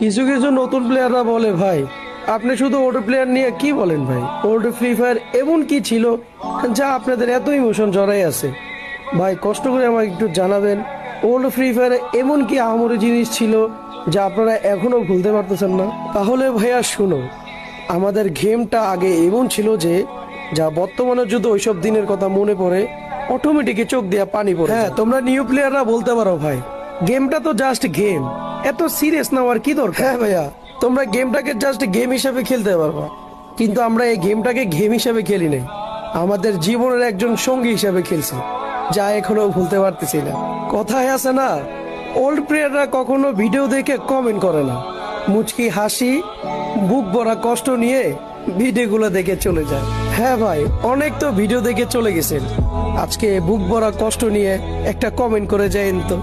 কিছু কিছু নতুন প্লেয়াররা বলে ভাই আপনি শুধু ওল্ড প্লেয়ার নিয়ে কি বলেন ভাই, ওল্ড ফ্রি ফায়ার এমন কি ছিল যা আপনাদের এত ইমোশন জড়াই আছে? ভাই কষ্ট করে আমাকে একটু জানাবেন, ওল্ড ফ্রি ফায়ারে এমন কি আহামরি জিনিস ছিল যা আপনারা এখনো ভুলতে পারতেছেন না? তাহলে ভাইয়া শুনো, আমাদের গেমটা আগে এমন ছিল যে যা বর্তমানে যদি ওইসব দিনের কথা মনে পড়ে অটোমেটিকই চোখ দিয়া পানি পড়ে। হ্যাঁ, তোমরা নিউ প্লেয়াররা বলতে পারো ভাই গেমটা তো জাস্ট গেম, এত সিরিয়াস নেওয়ার কি দরকার? হ্যাঁ ভাইয়া, তোমরা গেমটাকে জাস্ট গেম হিসাবে খেলতে পারবা, কিন্তু আমরা এই গেমটাকে গেম হিসাবে খেলি নাই, আমাদের জীবনের একজন সঙ্গী হিসাবে খেলছি, যা এখনো ভুলতে পারতেছি না। কথায় আছে না, ওল্ড প্লেয়াররা কখনো ভিডিও দেখে কমেন্ট করে না, মুচকি হাসি বুক ভরা কষ্ট নিয়ে ভিডিওগুলো দেখে চলে যায়। হ্যাঁ ভাই, অনেক তো ভিডিও দেখে চলে গেছেন, আজকে বুক ভরা কষ্ট নিয়ে একটা কমেন্ট করে যাইন তো।